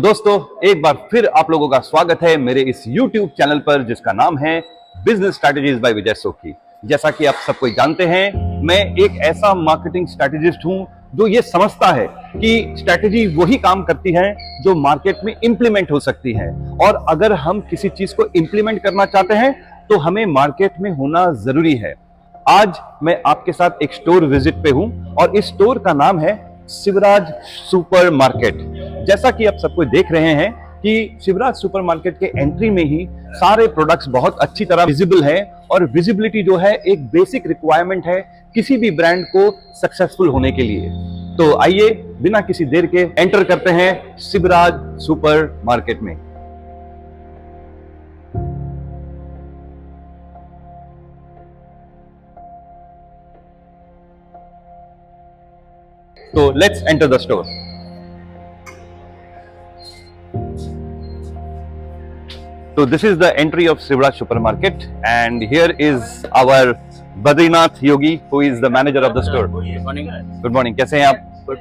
दोस्तों, एक बार फिर आप लोगों का स्वागत है मेरे इस YouTube चैनल पर जिसका नाम है बिजनेस स्ट्रैटेजीज बाय विजय सोखी। जैसा कि आप सब कोई जानते हैं, मैं एक ऐसा मार्केटिंग स्ट्रैटेजिस्ट हूं जो ये समझता है कि स्ट्रैटेजी वही काम करती है जो मार्केट में इंप्लीमेंट हो सकती है। और अगर हम किसी चीज को इंप्लीमेंट करना चाहते हैं तो हमें मार्केट में होना जरूरी है। आज मैं आपके साथ एक स्टोर विजिट पे हूं और इस स्टोर का नाम है शिवराज सुपर मार्केट। जैसा कि आप सबको देख रहे हैं कि शिवराज सुपर मार्केट के एंट्री में ही सारे प्रोडक्ट्स बहुत अच्छी तरह विजिबल है और विजिबिलिटी जो है एक बेसिक रिक्वायरमेंट है किसी भी ब्रांड को सक्सेसफुल होने के लिए। तो आइए बिना किसी देर के एंटर करते हैं शिवराज सुपर मार्केट में। तो let's enter the store. So this is the entry of Shivraj Supermarket, and here is our Badrinath Yogi, who is the manager of the store. Good morning. Good morning. कैसे हैं आप? Good.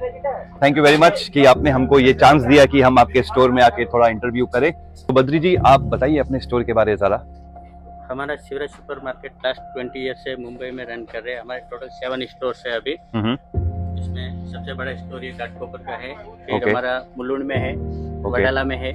Thank you very much कि आपने हमको ये chance दिया कि हम आपके स्टोर में आके थोड़ा इंटरव्यू करें। तो बद्री जी, आप बताइए अपने स्टोर के बारे में जरा। हमारा Shivraj super market last 20 year से मुंबई में रन कर रहे हैं। हमारे टोटल 7 स्टोर है अभी। इसमें सबसे बड़ा स्टोर ये घाटकोपर का है, फिर हमारा मुलुंड में है, वडाला में है,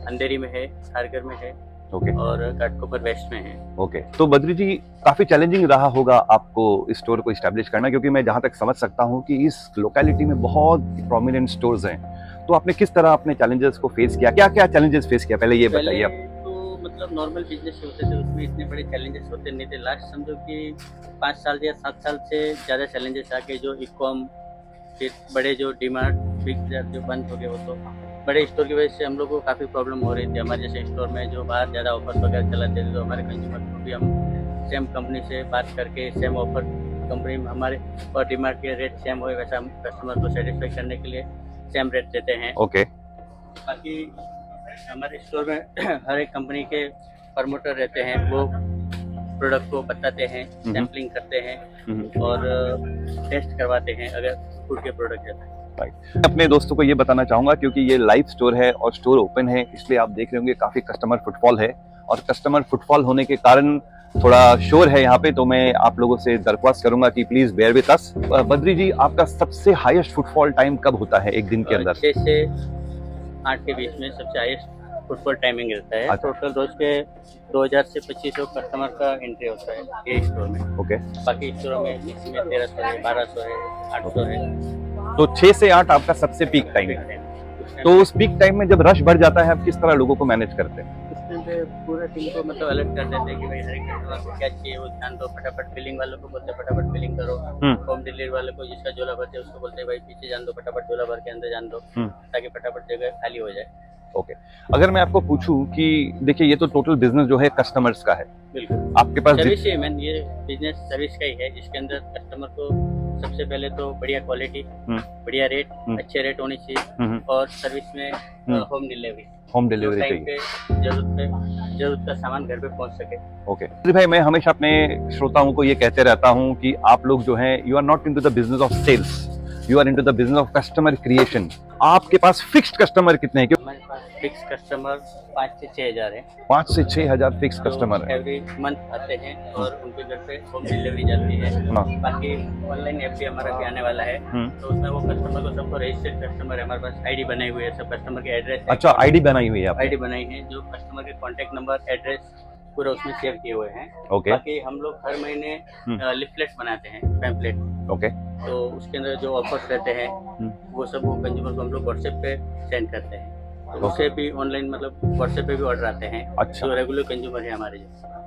अंधेरी में है, खारगर में है, और घाटकोपर वेस्ट में है। तो बद्री जी, काफी चैलेंजिंग रहा होगा आपको इस स्टोर को इस्टेब्लिश करना, क्योंकि मैं जहां तक समझ सकता हूं कि इस लोकेलिटी में बहुत प्रोमिनेंट स्टोर्स हैं। तो आपने किस तरह अपने चैलेंजेस को फेस किया, क्या क्या चैलेंजेस फेस किया, पहले ये बताइए आप। तो मतलब नॉर्मल बिजनेस होते थे, उसमें इतने बड़े चैलेंजेस होते नहीं थे। लास्ट समझो कि 5 साल या 7 साल से ज़्यादा चैलेंजेस आके जो इकॉम, फिर बड़े जो डिमार्ट बिग जो बंद हो गए, वो तो बड़े स्टोर की वजह से हम लोग को काफ़ी प्रॉब्लम हो रही थी। हमारे जैसे स्टोर में जो बाहर ज़्यादा ऑफर वगैरह चलाते थे, तो हमारे कंज्यूमर को भी हम सेम कंपनी से बात करके सेम ऑफर कंपनी में हमारे और डिमार्ट के रेट सेम हो, वैसा हम कस्टमर को सेटिस्फाई करने के लिए सेम रेट देते हैं। बाकी हमारे स्टोर में हर एक कंपनी के प्रमोटर रहते हैं, वो प्रोडक्ट को बताते हैं, सैम्पलिंग करते हैं और टेस्ट करवाते हैं अगर फूड के प्रोडक्ट रहते हैं। अपने दोस्तों को ये बताना चाहूंगा, क्योंकि ये लाइव स्टोर है और स्टोर ओपन है, इसलिए आप देख रहे होंगे काफी कस्टमर फुटफॉल है, और कस्टमर फुटफॉल होने के कारण थोड़ा शोर है यहाँ पे। तो मैं आप लोगों से दरख्वास्त करूंगा कि please bear with us. Badri ji, आपका सबसे हाईएस्ट फुटफॉल टाइम कब होता है एक दिन के अंदर? 6 से 8 के बीच में सबसे हाईएस्ट फुटफॉल टाइमिंग रहता है। टोटल रोज के 2000 से 2500 कस्टमर का एंट्री होता है ये स्टोर में। बाकी स्टोरों में 1300 है, 1200 है, 800 है। तो 6 से 8 आपका सबसे पीक टाइम है। तो उस पीक टाइम में जब रश बढ़ जाता है, आप किस तरह लोगों को मैनेज करते हैं? पूरा टीम को मतलब अलर्ट कर देते हैं कि भाई हर एक कस्टमर को क्या चाहिए वो ध्यान दो। फटाफट बिलिंग वालों को बोलते हैं फटाफट बिलिंग करो। होम डिलीवरी वाले को जिसका झोला भरते हैं उसको बोलते हैं भाई पीछे जान दो, फटाफट झोला भर के अंदर जान दो, ताकि फटाफट जगह खाली हो जाए। अगर मैं आपको पूछूं कि देखिए, ये तो टोटल बिजनेस जो है कस्टमर्स का है, बिल्कुल आपके पास सर्विस ही मैन, ये बिजनेस सर्विस का ही है, जिसके अंदर कस्टमर को सबसे पहले तो बढ़िया क्वालिटी, बढ़िया रेट, अच्छे रेट होने चाहिए, और सर्विस में होम डिलीवरी टाइम पे जरूरत का सामान घर पे पहुंच सके। भाई, मैं हमेशा अपने श्रोताओं को ये कहते रहता हूँ कि आप लोग जो है, you are not into the business of sales, you are into the business of customer creation. आपके पास फिक्स्ड कस्टमर कितने हैं? हमारे पास फिक्स कस्टमर 5 से 6 हजार है। 5 से 6 हजार फिक्स कस्टमर है। एवरी मंथ आते हैं और उनके घर पे होम डिलीवरी जाती है। बाकी ऑनलाइन ऐप भी हमारा भी आने वाला है, तो उसमें वो कस्टमर को, सबको रजिस्टर्ड कस्टमर है, हमारे पास आईडी बनाई हुई है, सब कस्टमर के एड्रेस। अच्छा, आईडी बनाई हुई है? आईडी बनाई है, जो कस्टमर के कॉन्टेक्ट नंबर, एड्रेस पूरा उसमें सेव किए हुए हैं। बाकी हम लोग हर महीने लिफलेट्स बनाते हैं, पैम्पलेट। तो उसके अंदर जो ऑफर्स रहते हैं वो सब वो कंज्यूमर को हम लोग व्हाट्सएप पे सेंड करते हैं। तो उससे भी ऑनलाइन मतलब व्हाट्सएप पे भी ऑर्डर आते हैं। अच्छा। जो रेगुलर कंज्यूमर है हमारे।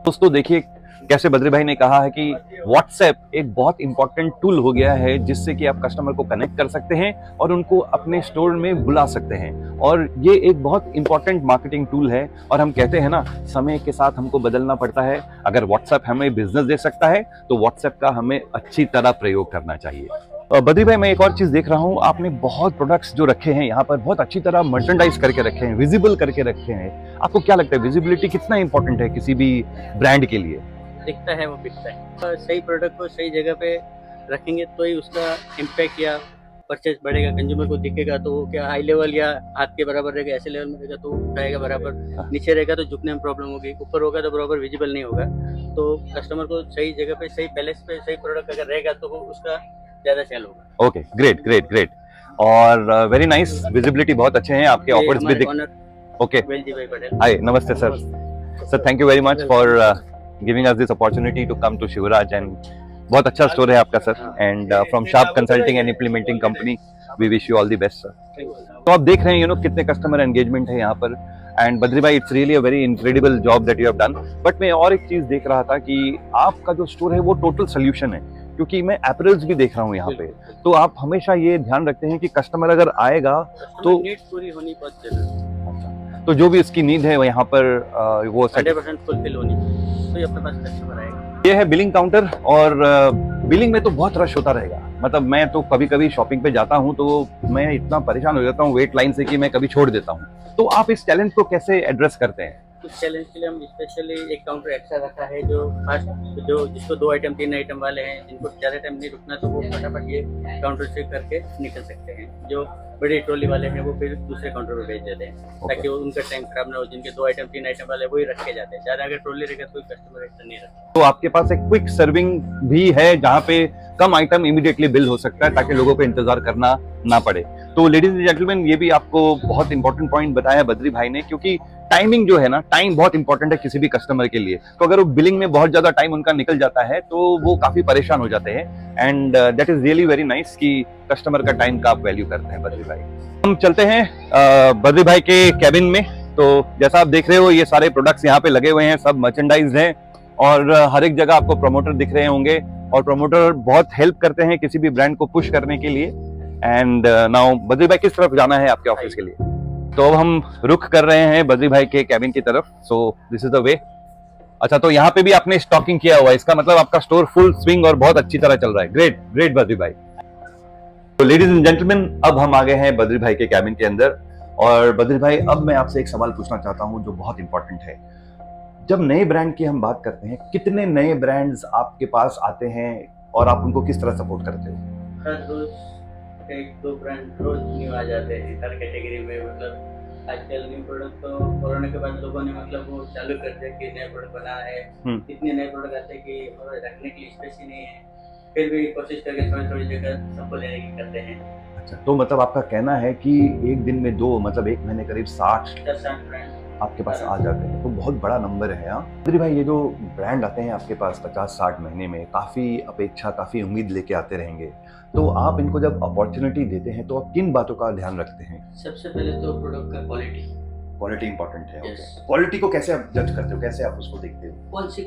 दोस्तों देखिए, कैसे बद्री भाई ने कहा है कि व्हाट्सएप एक बहुत इंपॉर्टेंट टूल हो गया है, जिससे कि आप कस्टमर को कनेक्ट कर सकते हैं और उनको अपने स्टोर में बुला सकते हैं। और ये एक बहुत इंपॉर्टेंट मार्केटिंग टूल है। और हम कहते हैं ना, समय के साथ हमको बदलना पड़ता है। अगर व्हाट्सएप हमें बिजनेस दे सकता है तो व्हाट्सएप का हमें अच्छी तरह प्रयोग करना चाहिए। बद्री भाई, मैं एक और चीज देख रहा हूँ, आपने बहुत प्रोडक्ट्स जो रखे हैं यहाँ पर, बहुत अच्छी तरह मर्चेंडाइज करके रखे हैं, विजिबल करके रखे हैं। आपको क्या लगता है, विजिबिलिटी कितना इंपॉर्टेंट है किसी भी ब्रांड के लिए? दिखता है वो बिकता है। तो सही प्रोडक्ट को सही जगह पे रखेंगे तो ही उसका इम्पैक्ट या परचेज बढ़ेगा, कंज्यूमर को दिखेगा तो वो क्या हाई लेवल या हाथ के बराबर रहेगा, ऐसे लेवल में रहेगा तो उठाएगा बराबर, नीचे रहेगा तो झुकने में प्रॉब्लम होगी, ऊपर होगा तो बराबर विजिबल नहीं होगा। तो कस्टमर को सही जगह पे, सही बैलेंस पे, सही प्रोडक्ट अगर रहेगा तो वो उसका ज़्यादा सेल होगा। Okay, great great great. और वेरी नाइस, विजिबिलिटी बहुत अच्छे हैं आपके, ये ऑफर्स भी हमारे दिख। ऑनर ओके, वेलजी भाई पटेल। हाय, नमस्ते sir. Sir thank you very much for giving us this opportunity to come to Shivraj, and बहुत अच्छा स्टोर है आपका sir, and from Sharp consulting and implementing company we wish you all the best sir. तो आप देख रहे हैं कितने कस्टमर एंगेजमेंट है यहाँ पर, एंड बद्री भाई it's really a very incredible job that you have done. But मैं और एक चीज देख रहा था कि आपका जो स्टोर है वो टोटल सोल्यूशन है, क्योंकि मैं एपरल्स भी देख रहा हूँ यहाँ पे। तो आप हमेशा ये ध्यान रखते हैं कि कस्टमर अगर आएगा तो नीड पूरी होनी बहुत जरूरी, तो जो भी इसकी नीड है वो यहाँ पर वो 100% फुलफिल होनी चाहिए, तो ये अपने पास कस्टमर आएगा। ये है बिलिंग काउंटर, और बिलिंग में तो बहुत रश होता रहेगा। मतलब मैं तो कभी कभी शॉपिंग पे जाता हूँ तो मैं इतना परेशान हो जाता हूँ वेट लाइन से कि मैं कभी छोड़ देता हूँ। तो आप इस चैलेंज को कैसे एड्रेस करते हैं? उस चैलेंज के लिए हम स्पेशली एक काउंटर एक्स्ट्रा रखा है, जो फास्ट, जो जिसको 2 आइटम 3 आइटम वाले हैं, जिनको ज़्यादा टाइम नहीं रुकना, तो वो फटाफट ये काउंटर से करके निकल सकते हैं। जो बड़ी ट्रॉली वाले हैं वो फिर दूसरे काउंटर पर भेज देते हैं, ताकि वो उनका टाइम खराब ना हो। जिनके 2 आइटम 3 आइटम वाले वही रख के जाते हैं, ज़्यादा अगर ट्रॉली रहेगा तो कोई कस्टमर एक्स्ट्रा नहीं रखता। तो आपके पास एक क्विक सर्विंग भी है जहाँ पे कम आइटम इमीडिएटली बिल हो सकता है, ताकि लोगों को इंतजार करना ना पड़े। तो लेडीज एंड जेंटलमैन, ये भी आपको बहुत इंपॉर्टेंट पॉइंट बताया बद्री भाई ने, क्योंकि टाइमिंग जो है ना, टाइम बहुत इंपॉर्टेंट है किसी भी कस्टमर के लिए। तो अगर वो बिलिंग में बहुत ज्यादा टाइम उनका निकल जाता है तो वो काफी परेशान हो जाते हैं, and that is really very nice कि कस्टमर का टाइम का आप वैल्यू करते हैं बद्री भाई। हम चलते हैं बद्री भाई के कैबिन में। तो जैसा आप देख रहे हो ये सारे प्रोडक्ट्स यहाँ पे लगे हुए हैं, सब मर्चेंडाइज हैं, और हर एक जगह आपको प्रमोटर दिख रहे होंगे, और प्रमोटर बहुत हेल्प करते हैं किसी भी ब्रांड को पुश करने के लिए। एंड नाउ बद्री भाई, किस तरफ जाना है आपके ऑफिस के लिए? तो अब हम रुख कर रहे हैं बद्री भाई के कैबिन की तरफ। सो दिस इज द वे। अच्छा, तो यहाँ पे भी आपने स्टॉकिंग किया हुआ है, इसका मतलब आपका स्टोर फुल स्विंग और बहुत अच्छी तरह चल रहा है। ग्रेट ग्रेट बद्री भाई। तो लेडीज एंड जेंटलमैन, अब हम आ गए हैं बद्री भाई के कैबिन के अंदर। और बद्री भाई, अब मैं आपसे एक सवाल पूछना चाहता हूं जो बहुत इंपॉर्टेंट है। जब नए ब्रांड की हम बात करते हैं, कितने नए ब्रांड्स आपके पास आते हैं और आप उनको किस तरह सपोर्ट करते हो? हर रोज 1-2 ब्रांड रोज न्यू आ जाते हैं हर कैटेगरी में। मतलब आजकल न्यू प्रोडक्ट तो कोरोना के बाद लोगों ने मतलब वो चालू कर दिया कि नए प्रोडक्ट बना है। इतने नए प्रोडक्ट आते हैं कि रखने के लिए स्पेस ही नहीं है, फिर भी कोशिश करके थोड़ी थोड़ी जगह सबको लेने की करते हैं। अच्छा, तो मतलब आपका कहना है कि एक दिन में 2, मतलब एक महीने करीब 10-60 ब्रांड आपके पास आ जाते हैं, तो बहुत बड़ा नंबर है। हाँ बद्री भाई, ये जो ब्रांड आते हैं आपके पास 50-60 महीने में, काफ़ी अपेक्षा, काफ़ी उम्मीद लेके आते रहेंगे। तो आप इनको जब अपॉर्चुनिटी देते हैं तो आप किन बातों का ध्यान रखते हैं? सबसे पहले तो प्रोडक्ट का क्वालिटी इंपॉर्टेंट है। Yes. क्वालिटी को कैसे आप जज करते हो, कैसे आप उसको देखते हो? कौन सी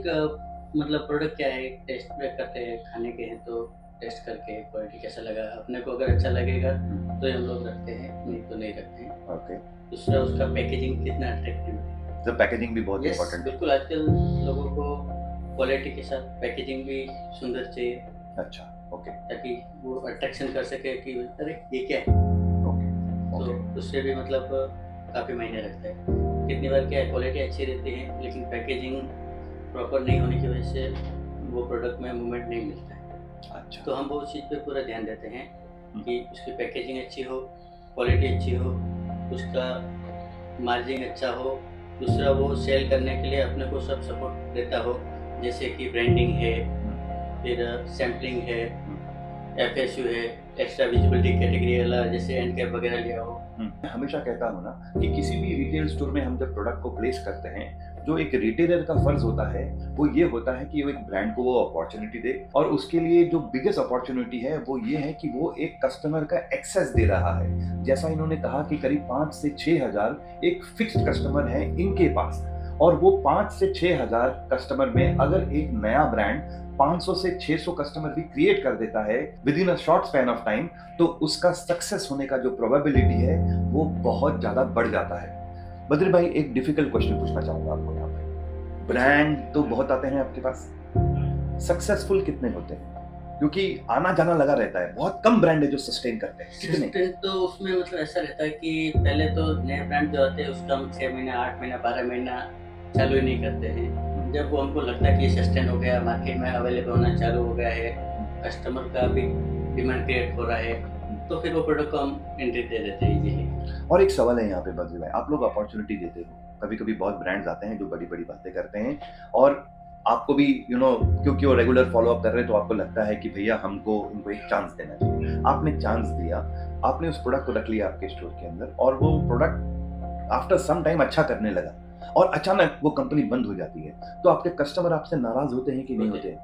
मतलब प्रोडक्ट क्या है, टेस्ट करते हैं। खाने के हैं तो टेस्ट करके क्वालिटी कैसा लगा, अपने को अगर अच्छा लगेगा तो हम लोग रखते हैं, नहीं तो नहीं रखते हैं। ओके। दूसरा उसका पैकेजिंग कितना अट्रैक्टिव है। तो पैकेजिंग भी बहुत Yes, इंपॉर्टेंट है। बिल्कुल। आजकल लोगों को क्वालिटी के साथ पैकेजिंग भी सुंदर चाहिए, अच्छा, ओके ताकि वो अट्रैक्शन कर सके कि अरे ये क्या है। ओके तो ओके। उससे भी मतलब काफ़ी मायने रखता है। कितनी बार क्या है, क्वालिटी अच्छी रहती है लेकिन पैकेजिंग प्रॉपर नहीं होने की वजह से वो प्रोडक्ट में मूवमेंट नहीं मिलता है। अच्छा, तो हम वो उस चीज़ पे पूरा ध्यान देते हैं कि उसकी पैकेजिंग अच्छी हो, क्वालिटी अच्छी हो, उसका मार्जिन अच्छा हो। दूसरा, वो सेल करने के लिए अपने को सब सपोर्ट देता हो, जैसे कि ब्रांडिंग है, फिर सैम्पलिंग है, FSU है, एक्स्ट्रा विजिबिलिटी कैटेगरी वाला, जैसे एंड कैप वगैरह लिया हो। मैं हमेशा कहता हूँ ना कि किसी भी रिटेल स्टोर में हम जब प्रोडक्ट को प्लेस करते हैं, जो एक रिटेलर का फर्ज होता है वो ये होता है कि वो एक ब्रांड को वो अपॉर्चुनिटी दे, और उसके लिए जो बिगेस्ट अपॉर्चुनिटी है वो ये है कि वो एक कस्टमर का एक्सेस दे रहा है। जैसा इन्होंने कहा कि करीब 5 से 6 हजार एक फिक्स्ड कस्टमर है इनके पास, और वो 5 से 6 हजार कस्टमर में अगर एक नया ब्रांड 500 से 600 कस्टमर भी क्रिएट कर देता है with in a short span of time, तो उसका सक्सेस होने का जो प्रोबेबिलिटी है वो बहुत ज्यादा बढ़ जाता है। बद्री भाई, एक डिफिकल्ट क्वेश्चन पूछना चाहूंगा आपको यहाँ पे। ब्रांड तो बहुत आते हैं आपके पास, सक्सेसफुल कितने होते हैं? क्योंकि आना जाना लगा रहता है, बहुत कम ब्रांड है जो सस्टेन करते हैं। कितने? सस्टेन तो उसमें मतलब ऐसा रहता है कि पहले तो नए ब्रांड जो आते हैं उसका हम 6 महीना, 8 महीना, 12 महीना चालू ही नहीं करते हैं। जब वो हमको लगता है कि सस्टेन हो गया, मार्केट में अवेलेबल होना चालू हो गया है, कस्टमर का भी डिमांड क्रिएट हो रहा है, तो फिर वो प्रोडक्ट को हम एंट्री दे देते हैं इजीली। और एक सवाल है यहाँ पे बद्री भाई, आप लोग अपॉर्चुनिटी देते हो, कभी कभी बहुत ब्रांड्स आते हैं जो बड़ी बड़ी बातें करते हैं और आपको भी क्योंकि वो रेगुलर फॉलो अप कर रहे हैं तो आपको लगता है कि भैया हमको इनको एक चांस देना चाहिए। आपने चांस दिया, आपने उस प्रोडक्ट को रख लिया आपके स्टोर के अंदर और वो प्रोडक्ट आफ्टर सम टाइम अच्छा करने लगा और अचानक वो कंपनी बंद हो जाती है, तो आपके कस्टमर आपसे नाराज होते हैं कि नहीं होते हैं?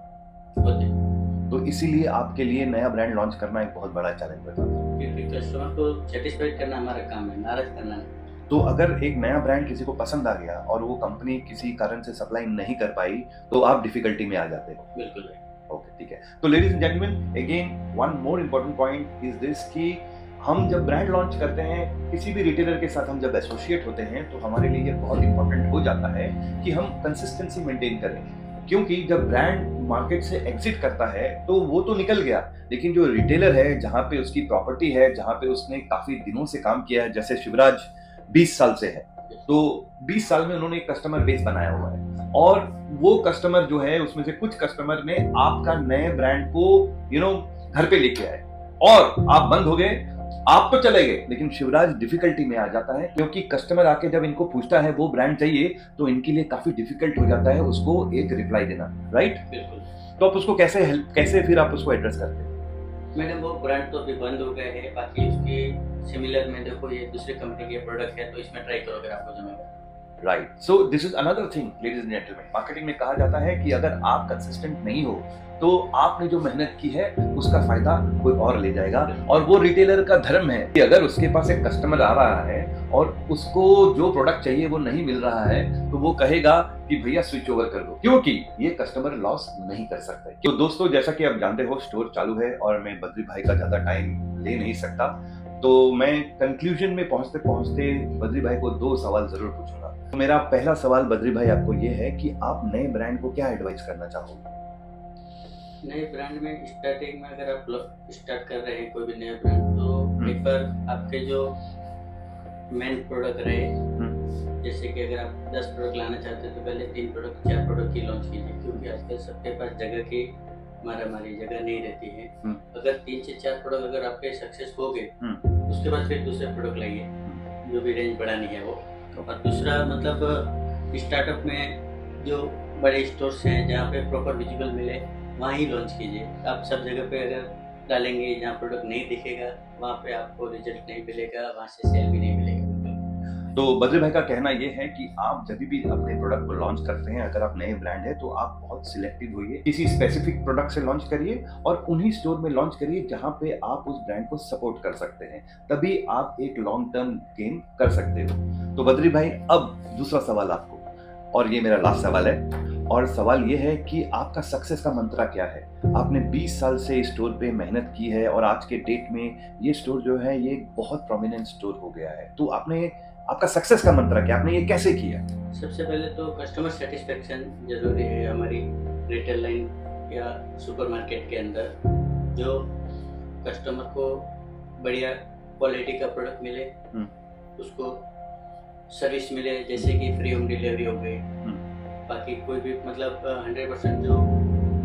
होते। तो इसीलिए आपके लिए नया ब्रांड लॉन्च करना एक बहुत बड़ा चैलेंज होता है। क्योंकि कस्टमर को सेटिस्फाइड करना हमारा काम है, नाराज करना नहीं। तो अगर एक नया ब्रांड किसी को पसंद आ गया और वो कंपनी किसी कारण से सप्लाई नहीं कर पाई तो आप डिफिकल्टी में आ जाते हो। बिल्कुल। ओके, ठीक है। तो ladies and gentleman, again one more important point is this कि हम जब ब्रांड लॉन्च करते हैं, किसी भी रिटेलर के साथ हम जब एसोसिएट होते हैं तो हमारे लिए ये बहुत इंपॉर्टेंट हो जाता है कि हम कंसिस्टेंसी मेंटेन करें, क्योंकि जब ब्रांड मार्केट से एग्जिट करता है तो वो तो निकल गया, लेकिन जो रिटेलर है जहाँ पे उसकी प्रॉपर्टी है, जहाँ पे उसने काफी दिनों से काम किया है, जैसे शिवराज 20 साल से है, तो 20 साल में उन्होंने एक कस्टमर बेस बनाया हुआ है और वो कस्टमर जो है उसमें से कुछ कस्टमर ने आपका नए ब्रांड को घर पे लेके आए और आप बंद हो गए, आप तो चले गए, लेकिन शिवराज डिफिकल्टी में आ जाता है क्योंकि कस्टमर आके जब इनको पूछता है वो ब्रांड चाहिए तो इनके लिए काफी डिफिकल्ट हो जाता है उसको एक रिप्लाई देना, राइट? बिल्कुल। तो आप उसको कैसे फिर आप उसको एड्रेस करते हैं? मैडम वो ब्रांड तो अभी बंद हो गए हैं, बाकी उसकी सिमिलर में देखो ये दूसरी कंपनी के प्रोडक्ट है तो इसमें ट्राई करो अगर आपको जमेगा। Right, so this is another thing ladies and gentleman, marketing में कहा जाता है कि अगर आप कंसिस्टेंट नहीं हो तो आपने जो मेहनत की है उसका फायदा कोई और ले जाएगा और वो रिटेलर का धर्म है कि अगर उसके पास एक कस्टमर आ रहा है और उसको जो प्रोडक्ट चाहिए वो नहीं मिल रहा है तो वो कहेगा कि भैया स्विच ओवर कर दो, क्योंकि ये कस्टमर लॉस नहीं कर सकता। तो दोस्तों, जैसा कि आप जानते हो स्टोर चालू है और मैं बद्री भाई का ज्यादा टाइम ले नहीं सकता, तो मैं कंक्लूजन में पहुंचते पहुंचते बद्री भाई को 2 सवाल जरूर पूछूंगा। तो मेरा पहला सवाल बद्री भाई आपको ये है कि आप नए ब्रांड को क्या एडवाइस करना चाहोगे? नए ब्रांड में स्टार्टिंग में अगर आप स्टार्ट कर रहे हैं कोई भी नया ब्रांड तो एक बार आपके जो मेन प्रोडक्ट रहे, जैसे कि अगर आप 10 प्रोडक्ट लाना चाहते हैं तो पहले 3 प्रोडक्ट 4 प्रोडक्ट की लॉन्च कीजिए, क्योंकि आजकल सबके पास जगह की मारामारी, जगह नहीं रहती है। अगर 3 से 4 प्रोडक्ट अगर आपके सक्सेस हो गए उसके बाद फिर दूसरे प्रोडक्ट लाइए जो भी रेंज बढ़ानी है वो। और दूसरा मतलब स्टार्टअप में जो बड़े स्टोर्स हैं जहाँ पे प्रॉपर विजिबल मिले वहाँ ही लॉन्च कीजिए। आप सब जगह पे अगर डालेंगे जहाँ प्रोडक्ट नहीं दिखेगा वहाँ पे आपको रिजल्ट नहीं मिलेगा, वहाँ से सेल भी नहीं मिलेगा। तो बद्री भाई का कहना यह है कि आप जब भी अपने प्रोडक्ट को लॉन्च करते हैं, अगर आप नए ब्रांड है तो आप बहुत सिलेक्टिव होइए, किसी स्पेसिफिक प्रोडक्ट से लॉन्च करिए और उन्हीं स्टोर में लॉन्च करिए जहां पे आप उस ब्रांड को सपोर्ट कर सकते हैं, तभी आप एक लॉन्ग टर्म गेन कर सकते हो। तो बद्री भाई, अब दूसरा सवाल आपको, और ये मेरा लास्ट सवाल है, और सवाल ये है कि आपका सक्सेस का मंत्रा क्या है? आपने 20 साल से इस स्टोर पे मेहनत की है और आज के डेट में ये स्टोर जो है ये बहुत प्रोमिनेंट स्टोर हो गया है, तो आपका सक्सेस का मंत्र क्या, आपने ये कैसे किया? सबसे पहले तो कस्टमर सेटिस्फेक्शन जरूरी है। हमारी रिटेल लाइन या सुपरमार्केट के अंदर जो कस्टमर को बढ़िया क्वालिटी का प्रोडक्ट मिले, उसको सर्विस मिले, जैसे कि फ्री होम डिलीवरी हो गई, बाकी कोई भी मतलब 100% जो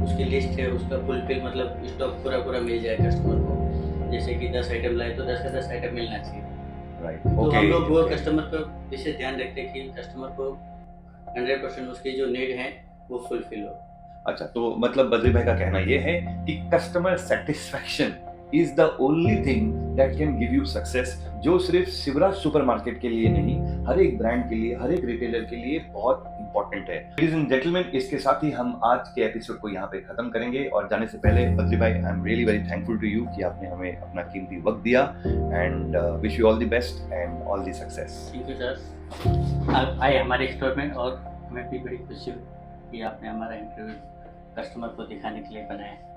उसकी लिस्ट है उसका फुलफिल मतलब स्टॉक पूरा मिल जाए कस्टमर को। जैसे कि 10 आइटम लाए तो 10 का 10 आइटम मिलना चाहिए। राइट, तो ओके। हम लोग वो कस्टमर को विशेष ध्यान रखते हैं कि कस्टमर को 100% उसकी जो नीड है वो फुलफिल हो। अच्छा, तो मतलब बद्री भाई का कहना ये है कि customer satisfaction is the only thing that can give you success, जो सिर्फ शिवराज सुपरमार्केट के लिए नहीं, हर एक ब्रांड के लिए, हर एक रिटेलर के लिए बहुत इंपॉर्टेंट है। लेडीज एंड जेंटलमैन, इसके साथ ही हम आज के एपिसोड को यहाँ पे खत्म करेंगे और जाने से पहले बद्री भाई, I am really very thankful to you कि आपने हमें अपना कीमती वक्त दिया and wish you all the best and all the success. Thank you sir, आप आए हमारे स्टोर में और हमें भी बड़ी खुशी हुई कि आपने हमारा इंटरव्यू कस्टमर को दिखाने के लिए बनाया।